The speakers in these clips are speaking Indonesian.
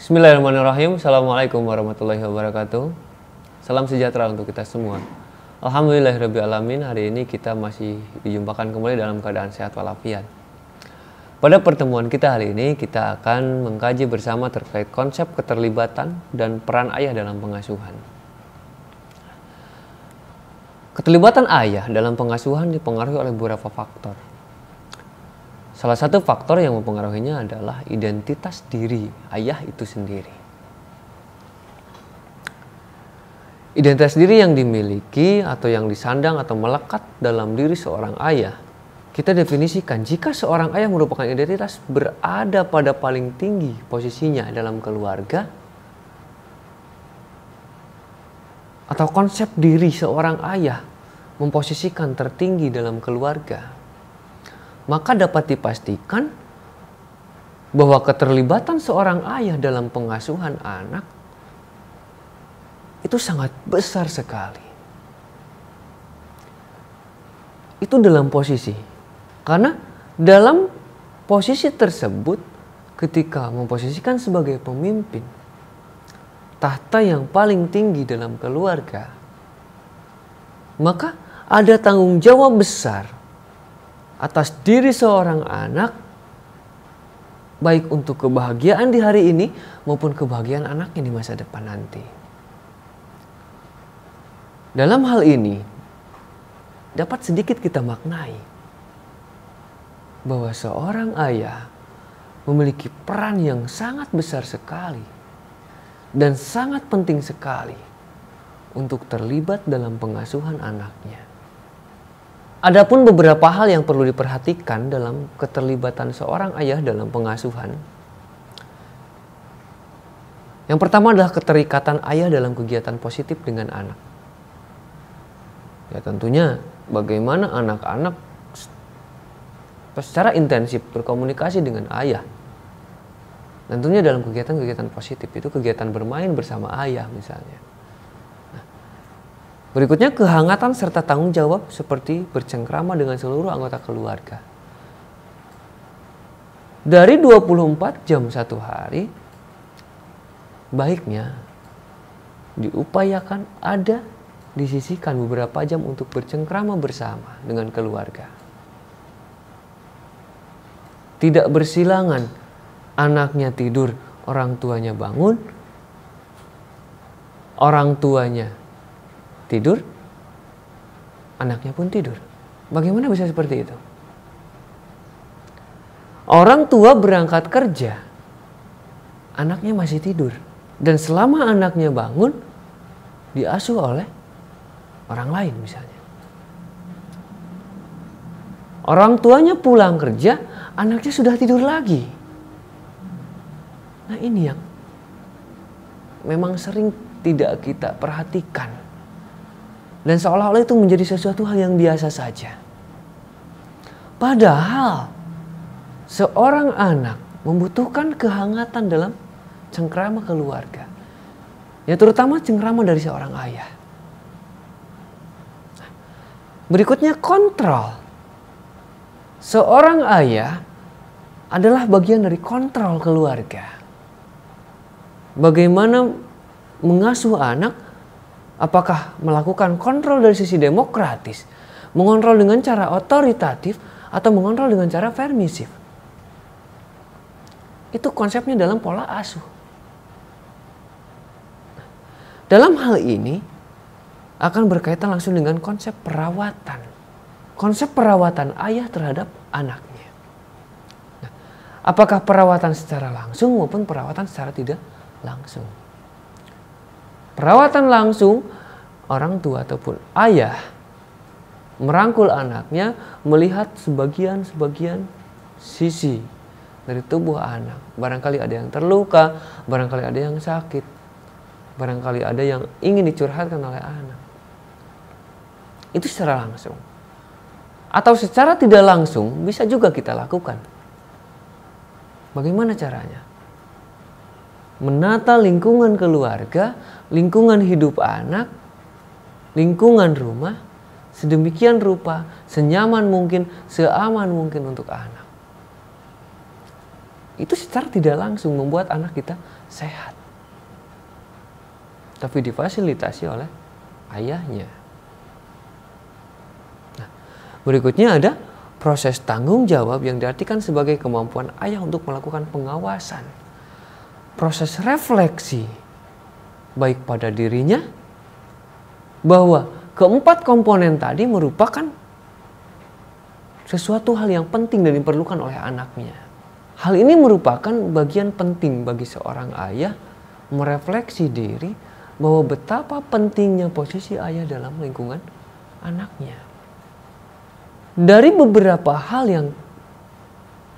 Bismillahirrahmanirrahim. Assalamualaikum warahmatullahi wabarakatuh. Salam sejahtera untuk kita semua. Alhamdulillahirabbil alamin. Hari ini kita masih dijumpakan kembali dalam keadaan sehat walafiat. Pada pertemuan kita hari ini kita akan mengkaji bersama terkait konsep keterlibatan dan peran ayah dalam pengasuhan. Keterlibatan ayah dalam pengasuhan dipengaruhi oleh beberapa faktor. Salah satu faktor yang mempengaruhinya adalah identitas diri ayah itu sendiri. Identitas diri yang dimiliki atau yang disandang atau melekat dalam diri seorang ayah, kita definisikan jika seorang ayah merupakan identitas berada pada paling tinggi posisinya dalam keluarga, atau konsep diri seorang ayah memposisikan tertinggi dalam keluarga, maka dapat dipastikan bahwa keterlibatan seorang ayah dalam pengasuhan anak itu sangat besar sekali. Itu dalam posisi. Karena dalam posisi tersebut ketika memposisikan sebagai pemimpin tahta yang paling tinggi dalam keluarga, maka ada tanggung jawab besar atas diri seorang anak, baik untuk kebahagiaan di hari ini maupun kebahagiaan anaknya di masa depan nanti. Dalam hal ini dapat sedikit kita maknai bahwa seorang ayah memiliki peran yang sangat besar sekali dan sangat penting sekali untuk terlibat dalam pengasuhan anaknya. Adapun beberapa hal yang perlu diperhatikan dalam keterlibatan seorang ayah dalam pengasuhan. Yang pertama adalah keterikatan ayah dalam kegiatan positif dengan anak. Ya tentunya bagaimana anak-anak secara intensif berkomunikasi dengan ayah. Tentunya dalam kegiatan-kegiatan positif itu kegiatan bermain bersama ayah misalnya. Berikutnya kehangatan serta tanggung jawab seperti bercengkrama dengan seluruh anggota keluarga. Dari 24 jam satu hari, baiknya diupayakan ada disisihkan beberapa jam untuk bercengkrama bersama dengan keluarga. Tidak bersilangan, anaknya tidur, orang tuanya bangun, orang tuanya tidur, anaknya pun tidur. Bagaimana bisa seperti itu? Orang tua berangkat kerja, anaknya masih tidur. Dan selama anaknya bangun, diasuh oleh orang lain misalnya. Orang tuanya pulang kerja, anaknya sudah tidur lagi. Nah ini yang memang sering tidak kita perhatikan. Dan seolah-olah itu menjadi sesuatu hal yang biasa saja. Padahal seorang anak membutuhkan kehangatan dalam cengkrama keluarga. Ya terutama cengkrama dari seorang ayah. Berikutnya kontrol. Seorang ayah adalah bagian dari kontrol keluarga. Bagaimana mengasuh anak? Apakah melakukan kontrol dari sisi demokratis, mengontrol dengan cara otoritatif, atau mengontrol dengan cara permisif? Itu konsepnya dalam pola asuh. Dalam hal ini akan berkaitan langsung dengan konsep perawatan. Konsep perawatan ayah terhadap anaknya. Nah, apakah perawatan secara langsung maupun perawatan secara tidak langsung? Perawatan langsung, orang tua ataupun ayah merangkul anaknya, melihat sebagian-sebagian sisi dari tubuh anak. Barangkali ada yang terluka, barangkali ada yang sakit, barangkali ada yang ingin dicurhatkan oleh anak. Itu secara langsung. Atau secara tidak langsung bisa juga kita lakukan. Bagaimana caranya? Menata lingkungan keluarga, lingkungan hidup anak, lingkungan rumah, sedemikian rupa, senyaman mungkin, seaman mungkin untuk anak. Itu secara tidak langsung membuat anak kita sehat, tapi difasilitasi oleh ayahnya. Nah, berikutnya ada proses tanggung jawab yang diartikan sebagai kemampuan ayah untuk melakukan pengawasan, proses refleksi baik pada dirinya, bahwa keempat komponen tadi merupakan sesuatu hal yang penting dan diperlukan oleh anaknya. Hal ini merupakan bagian penting bagi seorang ayah merefleksi diri bahwa betapa pentingnya posisi ayah dalam lingkungan anaknya. Dari beberapa hal yang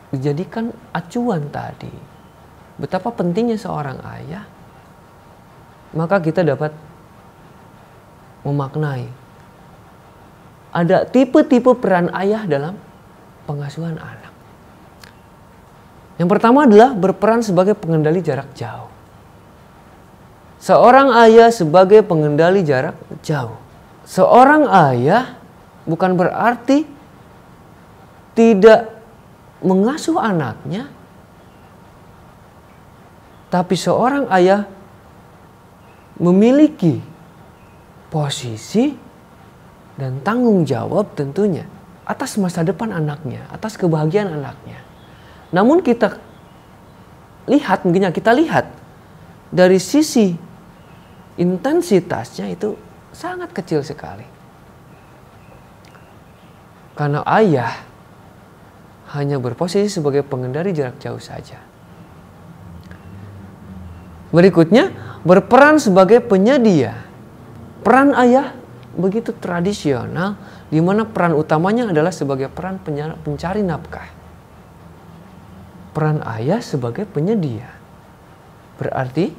dijadikan acuan tadi, betapa pentingnya seorang ayah, maka kita dapat memaknai ada tipe-tipe peran ayah dalam pengasuhan anak. Yang pertama adalah berperan sebagai pengendali jarak jauh. Seorang ayah sebagai pengendali jarak jauh. Seorang ayah bukan berarti tidak mengasuh anaknya, tapi seorang ayah memiliki posisi dan tanggung jawab tentunya atas masa depan anaknya, atas kebahagiaan anaknya. Namun kita lihat dari sisi intensitasnya itu sangat kecil sekali. Karena ayah hanya berposisi sebagai pengendali jarak jauh saja. Berikutnya, berperan sebagai penyedia. Peran ayah begitu tradisional, di mana peran utamanya adalah sebagai peran pencari nafkah. Peran ayah sebagai penyedia. Berarti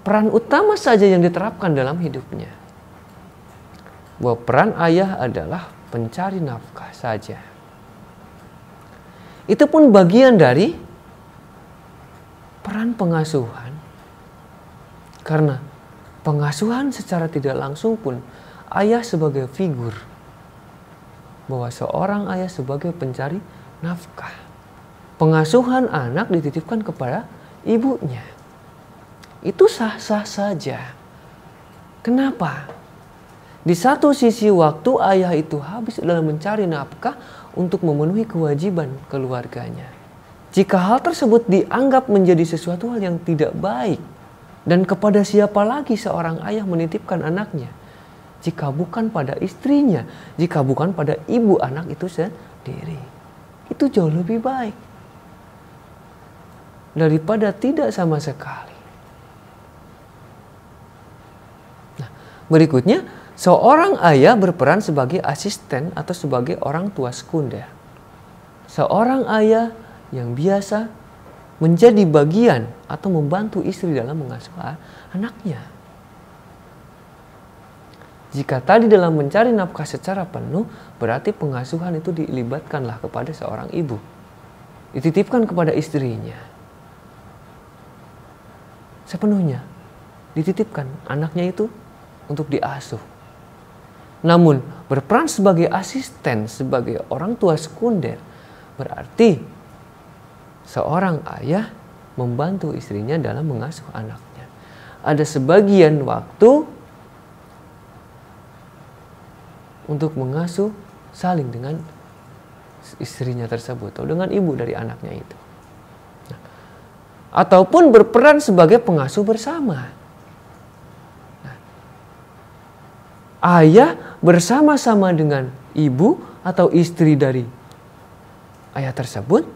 peran utama saja yang diterapkan dalam hidupnya. Bahwa peran ayah adalah pencari nafkah saja. Itu pun bagian dari peran pengasuhan. Karena pengasuhan secara tidak langsung pun ayah sebagai figur. Bahwa seorang ayah sebagai pencari nafkah. Pengasuhan anak dititipkan kepada ibunya. Itu sah-sah saja. Kenapa? Di satu sisi waktu ayah itu habis dalam mencari nafkah untuk memenuhi kewajiban keluarganya. Jika hal tersebut dianggap menjadi sesuatu hal yang tidak baik, dan kepada siapa lagi seorang ayah menitipkan anaknya, jika bukan pada istrinya, jika bukan pada ibu anak itu sendiri. Itu jauh lebih baik daripada tidak sama sekali. Nah, berikutnya, seorang ayah berperan sebagai asisten atau sebagai orang tua sekunder. Seorang ayah yang biasa menjadi bagian atau membantu istri dalam mengasuh anaknya. Jika tadi dalam mencari nafkah secara penuh, berarti pengasuhan itu dilibatkanlah kepada seorang ibu. Dititipkan kepada istrinya. Sepenuhnya dititipkan anaknya itu untuk diasuh. Namun berperan sebagai asisten, sebagai orang tua sekunder, berarti seorang ayah membantu istrinya dalam mengasuh anaknya. Ada sebagian waktu untuk mengasuh saling dengan istrinya tersebut atau dengan ibu dari anaknya itu. Ataupun berperan sebagai pengasuh bersama. Ayah bersama-sama dengan ibu atau istri dari ayah tersebut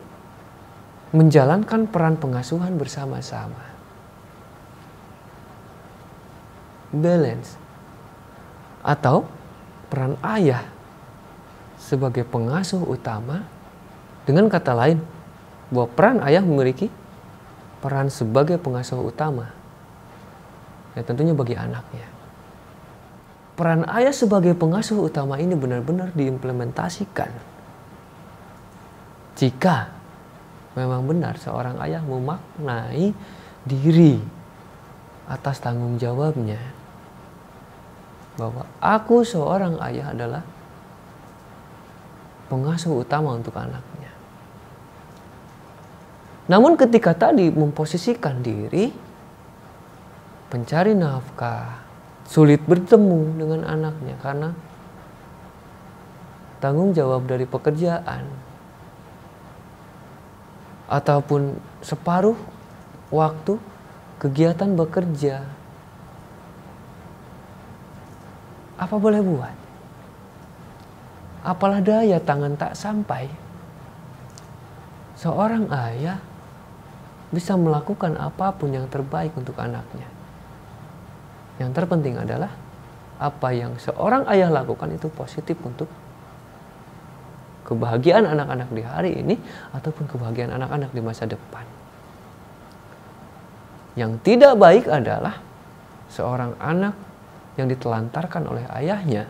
menjalankan peran pengasuhan bersama-sama. Balance. Atau peran ayah sebagai pengasuh utama, dengan kata lain, bahwa peran ayah memiliki peran sebagai pengasuh utama. Ya, tentunya bagi anaknya. Peran ayah sebagai pengasuh utama ini benar-benar diimplementasikan jika memang benar seorang ayah memaknai diri atas tanggung jawabnya. Bahwa aku seorang ayah adalah pengasuh utama untuk anaknya. Namun ketika tadi memposisikan diri pencari nafkah, sulit bertemu dengan anaknya karena tanggung jawab dari pekerjaan, ataupun separuh waktu kegiatan bekerja. Apa boleh buat? Apalah daya tangan tak sampai. Seorang ayah bisa melakukan apapun yang terbaik untuk anaknya. Yang terpenting adalah apa yang seorang ayah lakukan itu positif untuk kebahagiaan anak-anak di hari ini ataupun kebahagiaan anak-anak di masa depan. Yang tidak baik adalah seorang anak yang ditelantarkan oleh ayahnya.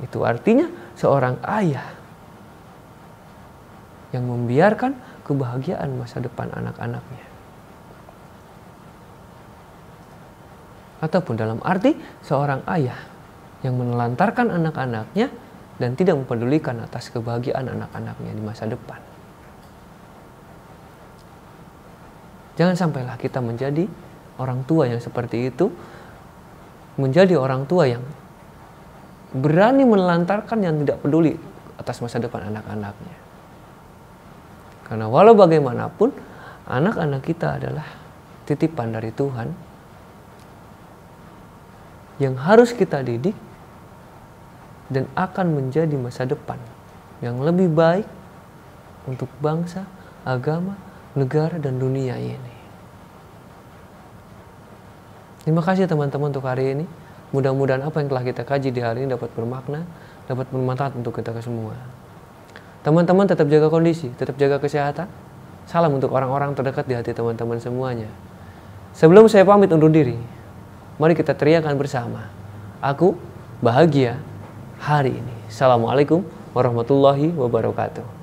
Itu artinya seorang ayah yang membiarkan kebahagiaan masa depan anak-anaknya. Ataupun dalam arti seorang ayah yang menelantarkan anak-anaknya dan tidak mempedulikan atas kebahagiaan anak-anaknya di masa depan. Jangan sampailah kita menjadi orang tua yang seperti itu, menjadi orang tua yang berani menelantarkan yang tidak peduli atas masa depan anak-anaknya. Karena walau bagaimanapun, anak-anak kita adalah titipan dari Tuhan yang harus kita didik dan akan menjadi masa depan yang lebih baik untuk bangsa, agama, negara, dan dunia ini. Terima kasih teman-teman untuk hari ini. Mudah-mudahan apa yang telah kita kaji di hari ini dapat bermakna, dapat bermanfaat untuk kita semua. Teman-teman tetap jaga kondisi, tetap jaga kesehatan. Salam untuk orang-orang terdekat di hati teman-teman semuanya. Sebelum saya pamit undur diri, mari kita teriakan bersama. Aku bahagia hari ini. Assalamualaikum warahmatullahi wabarakatuh.